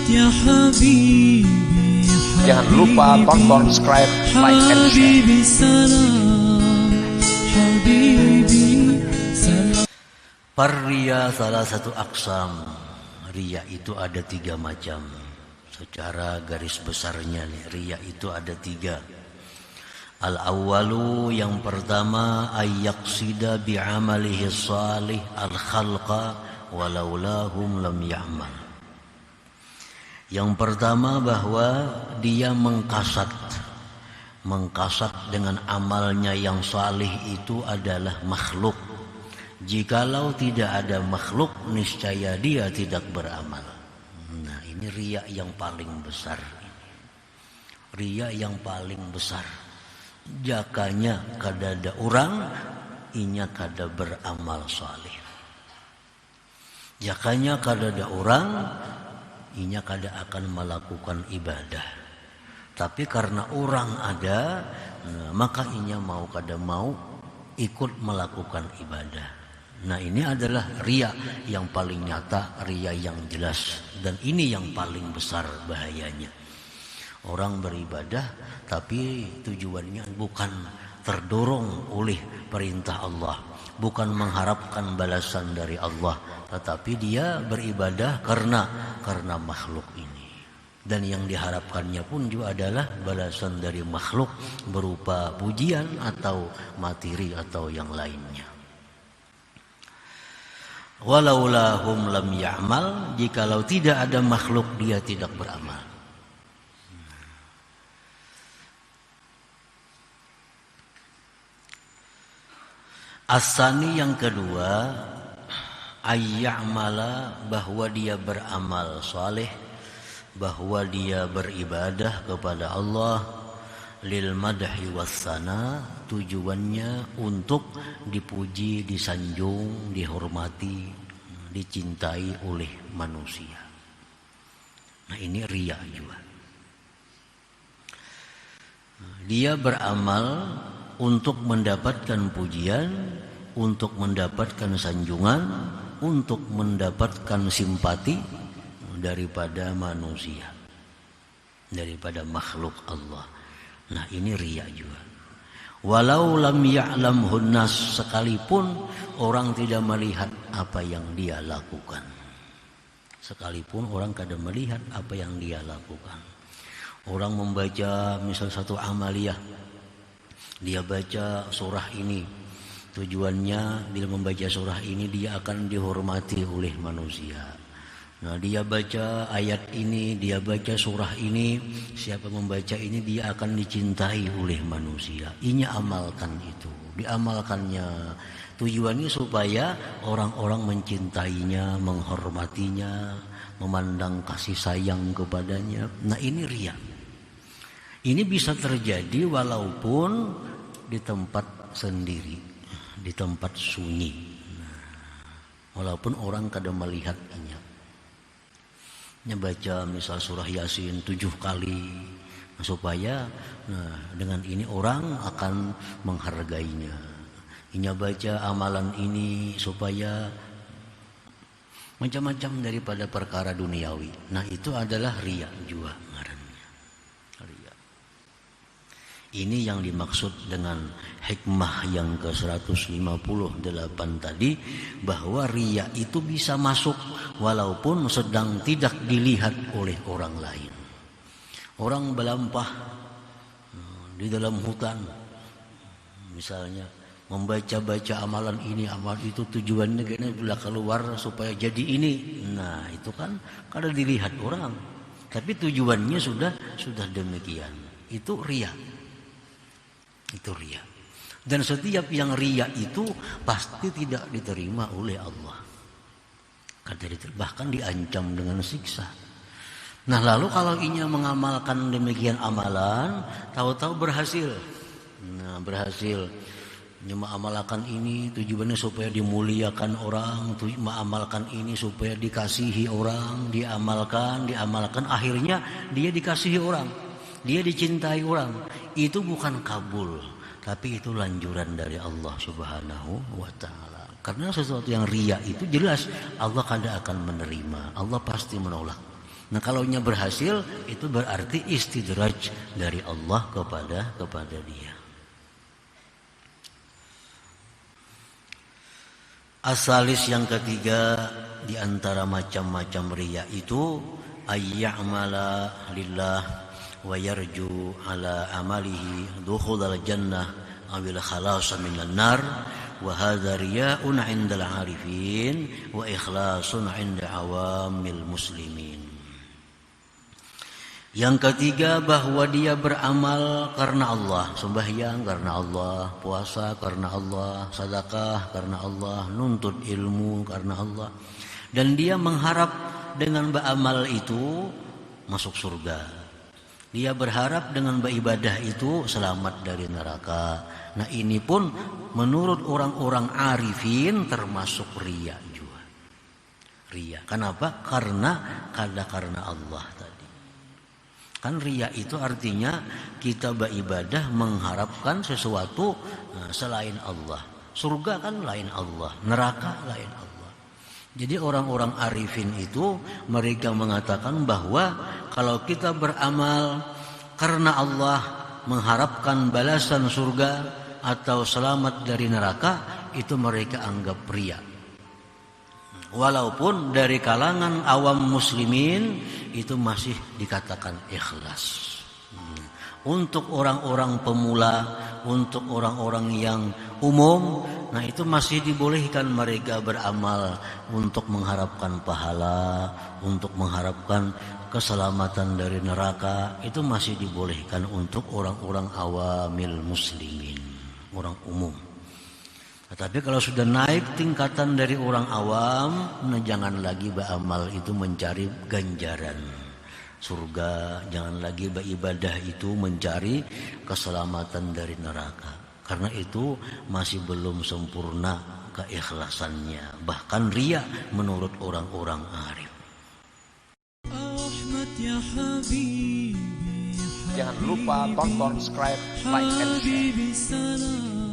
يا حبيبي Jangan lupa tonton, subscribe, like, and share. حبيبي سلام حبيبي سلام. Parriya salah satu aksam. Riya itu ada 3 macam. Secara garis besarnya nih, riya itu ada 3. Al-awwalu, yang pertama, ayyaqsida bi'amalihi salih al-khalqa walaulahum lam ya'mal. Yang pertama bahwa dia mengkasat dengan amalnya yang salih itu adalah makhluk. Jikalau tidak ada makhluk, niscaya dia tidak beramal. Nah, ini riya yang paling besar. Riya yang paling besar. Jakanya kada ada orang, inya kada beramal salih. Jakanya kada ada orang, inya kada akan melakukan ibadah. Tapi karena orang ada, maka inya mau kada mau ikut melakukan ibadah. Nah, ini adalah riya yang paling nyata, riya yang jelas. Dan ini yang paling besar bahayanya. Orang beribadah tapi tujuannya bukan terdorong oleh perintah Allah, bukan mengharapkan balasan dari Allah, tetapi dia beribadah karena makhluk ini. Dan yang diharapkannya pun juga adalah balasan dari makhluk berupa pujian atau materi atau yang lainnya. Walaulahum lam ya'mal, jikalau tidak ada makhluk dia tidak beramal. As-sani, yang kedua, ayya'mala, bahwa dia beramal saleh, bahwa dia beribadah kepada Allah, lil madhi wassana, tujuannya untuk dipuji, disanjung, dihormati, dicintai oleh manusia. Nah, ini riya juga. Dia beramal untuk mendapatkan pujian, untuk mendapatkan sanjungan, untuk mendapatkan simpati daripada manusia, daripada makhluk Allah. Nah, ini riya juga. Walau lam ya'lamhun nas, sekalipun orang tidak melihat apa yang dia lakukan. Sekalipun orang kada melihat apa yang dia lakukan. Orang membaca misal satu amaliyah, dia baca surah ini, tujuannya bila membaca surah ini dia akan dihormati oleh manusia. Nah, dia baca ayat ini, dia baca surah ini, siapa membaca ini dia akan dicintai oleh manusia. Inya amalkan itu, diamalkannya. Tujuannya supaya orang-orang mencintainya, menghormatinya, memandang kasih sayang kepadanya. Nah, ini riya. Ini bisa terjadi walaupun di tempat sendiri, di tempat sunyi. Walaupun orang kada melihatnya. Baca misal surah Yasin 7 kali, supaya dengan ini orang akan menghargainya. Inya baca amalan ini supaya macam-macam daripada perkara duniawi. Nah, itu adalah riya juga ngarannya. Riya. Ini yang dimaksud dengan hikmah yang ke-158 tadi, bahwa riya itu bisa masuk walaupun sedang tidak dilihat oleh orang lain. Orang berlampah di dalam hutan, misalnya membaca-baca amalan ini, amalan itu, tujuannya kayaknya bila keluar supaya jadi ini. Nah, itu kan kada dilihat orang, tapi tujuannya sudah demikian. Itu riya. Itu riya. Dan setiap yang riya itu pasti tidak diterima oleh Allah. Bahkan diancam dengan siksa. Nah, lalu kalau inya mengamalkan demikian amalan, tahu-tahu berhasil. Nah, berhasil. Mengamalkan ini tujuannya supaya dimuliakan orang, mengamalkan ini supaya dikasihi orang, diamalkan, akhirnya dia dikasihi orang, dia dicintai orang. Itu bukan kabul, tapi itu lanjuran dari Allah Subhanahu wa ta'ala. Karena sesuatu yang riya itu jelas Allah kada akan menerima, Allah pasti menolak. Nah, kalaunya berhasil itu berarti istidraj dari Allah kepada dia. Asalis yang ketiga di antara macam-macam riya itu ayya'mala lillah wa yarju ala amalihi dukhulal jannah awil khalasa minan nar wa hadza riya'un 'indal 'arifin wa ikhlasun 'inda awamil muslimin. Yang ketiga bahwa dia beramal karena Allah, sembahyang karena Allah, puasa karena Allah, sedekah karena Allah, nuntut ilmu karena Allah. Dan dia mengharap dengan beramal itu masuk surga. Dia berharap dengan beribadah itu selamat dari neraka. Nah, ini pun menurut orang-orang arifin termasuk riya juga. Riya. Kenapa? Karena Allah tadi. Kan riya itu artinya kita beribadah mengharapkan sesuatu selain Allah. Surga kan lain Allah, neraka lain Allah. Jadi orang-orang arifin itu mereka mengatakan bahwa kalau kita beramal karena Allah, mengharapkan balasan surga atau selamat dari neraka, itu mereka anggap riya. Walaupun dari kalangan awam muslimin itu masih dikatakan ikhlas. Untuk orang-orang pemula, untuk orang-orang yang umum, nah itu masih dibolehkan mereka beramal untuk mengharapkan pahala, untuk mengharapkan keselamatan dari neraka. Itu masih dibolehkan untuk orang-orang awamil muslimin, orang umum. Tapi kalau sudah naik tingkatan dari orang awam, nah jangan lagi beramal itu mencari ganjaran surga, jangan lagi beribadah itu mencari keselamatan dari neraka. Karena itu masih belum sempurna keikhlasannya, bahkan riya menurut orang-orang arif. Jangan lupa tonton, subscribe, like, and share.